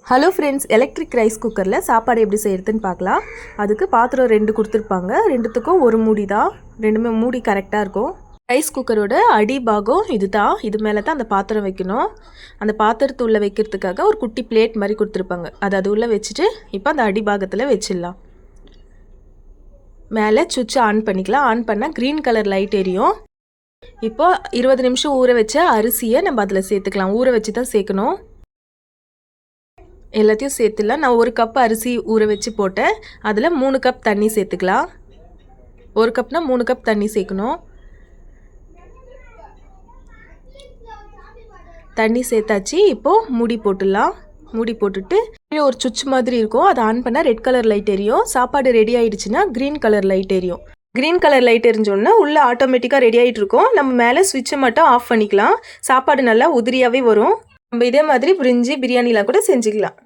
Hello friends, electric rice குக்கரில் சாப்பாடு எப்படி செய்கிறதுன்னு பார்க்கலாம். அதுக்கு பாத்திரம் 2 கொடுத்துருப்பாங்க. 2த்துக்கும் ஒரு மூடி தான். ரெண்டுமே மூடி கரெக்டாக இருக்கும். ரைஸ் குக்கரோட அடிபாகம் இது தான். இது மேலே தான் அந்த பாத்திரம் வைக்கணும். அந்த பாத்திரத்து உள்ளே வைக்கிறதுக்காக ஒரு குட்டி பிளேட் மாதிரி கொடுத்துருப்பாங்க. அது உள்ளே வச்சுட்டு இப்போ அந்த அடிபாகத்தில் வச்சிடலாம். மேலே சுவிட்சை ஆன் பண்ணிக்கலாம். ஆன் பண்ணால் க்ரீன் கலர் லைட் எரியும். இப்போ 20 நிமிஷம் ஊற வச்ச அரிசியை நம்ம அதில் சேர்த்துக்கலாம். ஊற வச்சு தான் சேர்க்கணும். எல்லாத்தையும் சேர்த்துலாம். நான் 1 கப் அரிசி ஊற வச்சு போட்டேன். அதில் 3 கப் தண்ணி சேர்த்துக்கலாம். 1 கப்னா 3 கப் தண்ணி சேர்க்கணும். தண்ணி சேர்த்தாச்சு. இப்போது மூடி போட்டுடலாம். மூடி போட்டுட்டு ஒரு சுவிட்ச் மாதிரி இருக்கும். அதை ஆன் பண்ணால் ரெட் கலர் லைட் எரியும். சாப்பாடு ரெடி ஆகிடுச்சுன்னா க்ரீன் கலர் லைட் எரியும். க்ரீன் கலர் லைட் எரிஞ்சோன்னா உள்ளே ஆட்டோமேட்டிக்காக ரெடி ஆகிட்டு இருக்கும். நம்ம மேலே சுவிட்சை மட்டும் ஆஃப் பண்ணிக்கலாம். சாப்பாடு நல்லா உதிரியாகவே வரும். நம்ம இதே மாதிரி பிரிஞ்சி பிரியாணிலாம் கூட செஞ்சுக்கலாம்.